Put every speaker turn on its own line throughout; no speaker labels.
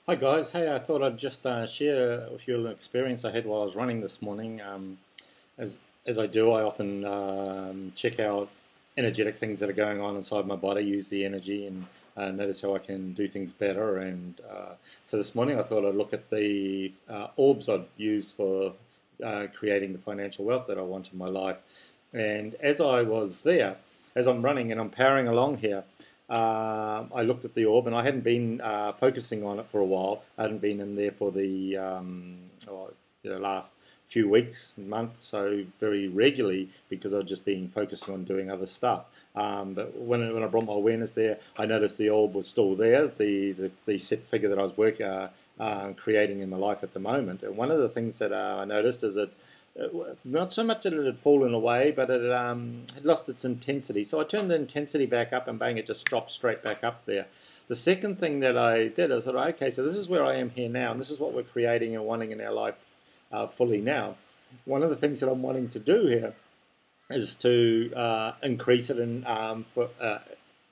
Hi guys, hey, I thought I'd just share with you an experience I had while I was running this morning. As as I do, I often check out energetic things that are going on inside my body, use the energy, and notice how I can do things better. And so this morning, I thought I'd look at the orbs I'd used for creating the financial wealth that I want in my life. And as I was there, as I'm running and I'm powering along here, I looked at the orb and I hadn't been focusing on it for a while. I hadn't been in there for the last few weeks, month, so very regularly because I've just been focusing on doing other stuff. But when I brought my awareness there, I noticed the orb was still there, the set figure that I was creating in my life at the moment. And one of the things that I noticed is that not so much that it had fallen away, but it had lost its intensity. So I turned the intensity back up, and bang, it just dropped straight back up there. The second thing that I did is I thought, okay, so this is where I am here now, and this is what we're creating and wanting in our life fully now. One of the things that I'm wanting to do here is to increase it and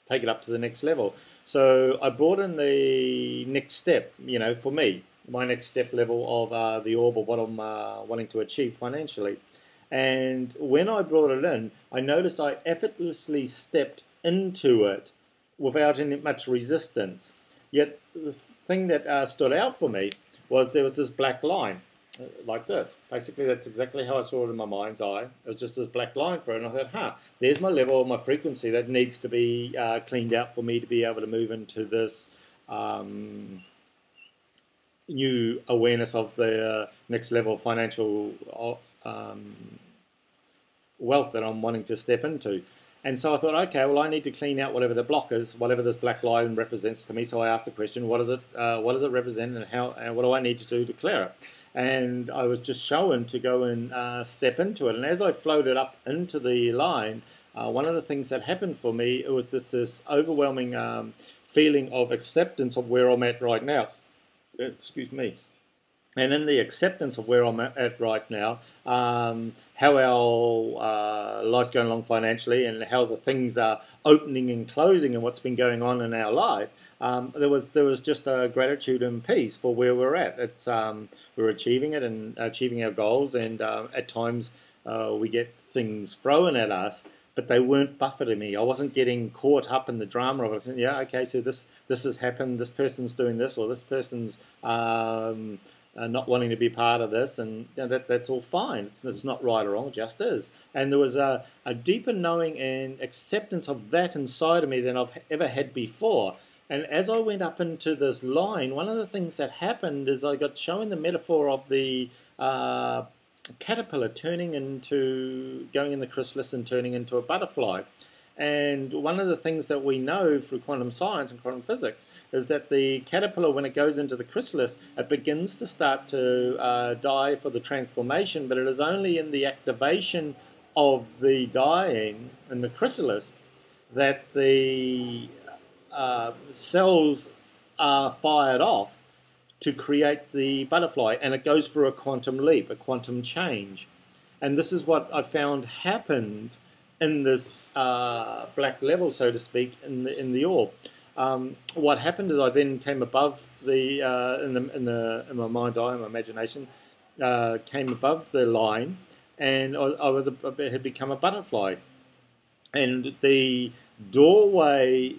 take it up to the next level. So I brought in the next step, for me, my next step level of the orb of what I'm wanting to achieve financially. And when I brought it in, I noticed I effortlessly stepped into it without any much resistance. Yet the thing that stood out for me was there was this black line like this. Basically, that's exactly how I saw it in my mind's eye. It was just this black line for it, and I thought, there's my level, my frequency that needs to be cleaned out for me to be able to move into this new awareness of the next level of financial wealth that I'm wanting to step into. And so I thought, okay, well, I need to clean out whatever the block is, whatever this black line represents to me. So I asked the question, what does it represent, and how, and what do I need to do to clear it? And I was just shown to go and step into it. And as I floated up into the line, one of the things that happened for me, it was this overwhelming feeling of acceptance of where I'm at right now. Excuse me. And in the acceptance of where I'm at right now, how our life's going along financially, and how the things are opening and closing, and what's been going on in our life, there was just a gratitude and peace for where we're at. It's we're achieving it and achieving our goals, and at times we get things thrown at us, but they weren't buffeting me. I wasn't getting caught up in the drama of it. Yeah, okay, so this has happened. This person's doing this, or this person's not wanting to be part of this, and that's all fine. It's not right or wrong, it just is. And there was a deeper knowing and acceptance of that inside of me than I've ever had before. And as I went up into this line, one of the things that happened is I got shown the metaphor of the caterpillar turning into, going in the chrysalis and turning into a butterfly. And one of the things that we know through quantum science and quantum physics is that the caterpillar, when it goes into the chrysalis, it begins to start to die for the transformation, but it is only in the activation of the dying in the chrysalis that the cells are fired off to create the butterfly, and it goes for a quantum leap, a quantum change. And this is what I found happened in this black level, so to speak, in the orb. What happened is I then came above the in my mind's eye, my imagination, came above the line, and I had become a butterfly, and the doorway,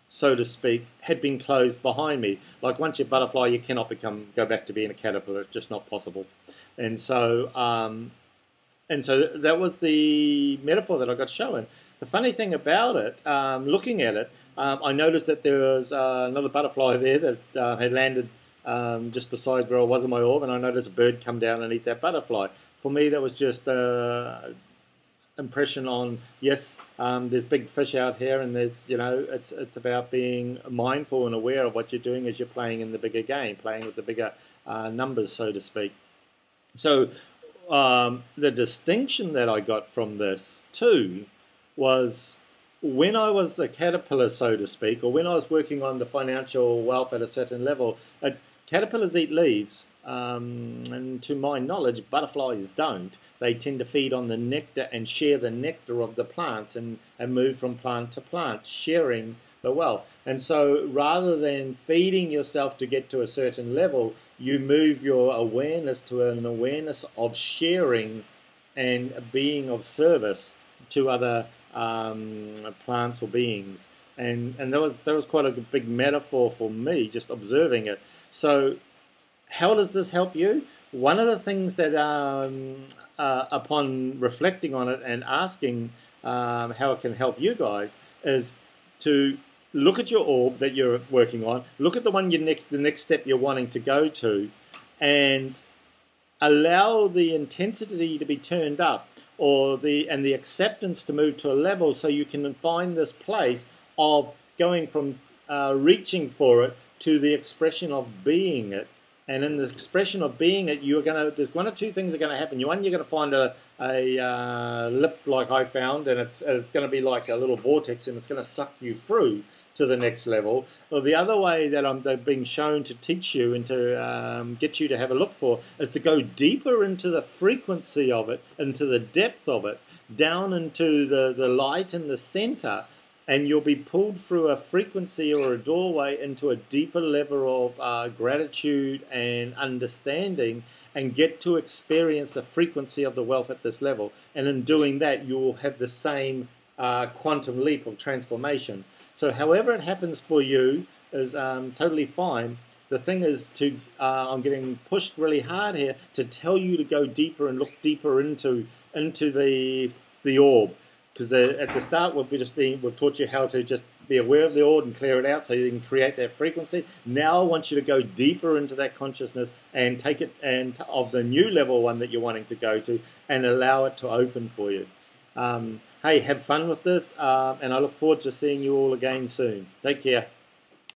so to speak, had been closed behind me. Like once you're a butterfly, you cannot go back to being a caterpillar. It's just not possible. And so that was the metaphor that I got shown. The funny thing about it, looking at it, I noticed that there was another butterfly there that had landed just beside where I was in my orb, and I noticed a bird come down and eat that butterfly. For me, that was just impression on, yes, there's big fish out here, and there's, it's about being mindful and aware of what you're doing as you're playing in the bigger game, playing with the bigger numbers, so to speak. So the distinction that I got from this too was when I was the caterpillar, so to speak, or when I was working on the financial wealth at a certain level, caterpillars eat leaves, and to my knowledge, butterflies don't. They tend to feed on the nectar and share the nectar of the plants, and move from plant to plant, sharing well. And so rather than feeding yourself to get to a certain level, you move your awareness to an awareness of sharing and being of service to other plants or beings. And that was quite a big metaphor for me, just observing it. So how does this help you? One of the things that, upon reflecting on it and asking how it can help you guys, is to look at your orb that you're working on, look at the one the next step you're wanting to go to, and allow the intensity to be turned up, or the acceptance to move to a level, so you can find this place of going from reaching for it to the expression of being it. And in the expression of being it, there's one or two things that are going to happen. One, you're going to find a lip like I found, and it's going to be like a little vortex, and it's going to suck you through to the next level. Or the other way that I'm being shown to teach you and to get you to have a look for is to go deeper into the frequency of it, into the depth of it, down into the light in the center, and you'll be pulled through a frequency or a doorway into a deeper level of gratitude and understanding, and get to experience the frequency of the wealth at this level. And in doing that, you will have the same quantum leap of transformation. So however it happens for you is totally fine. The thing is I'm getting pushed really hard here to tell you to go deeper and look deeper into the orb. Because at the start we've taught you how to just be aware of the orb and clear it out so you can create that frequency. Now I want you to go deeper into that consciousness and take it of the new level one that you're wanting to go to, and allow it to open for you. Hey, have fun with this, and I look forward to seeing you all again soon. Take care.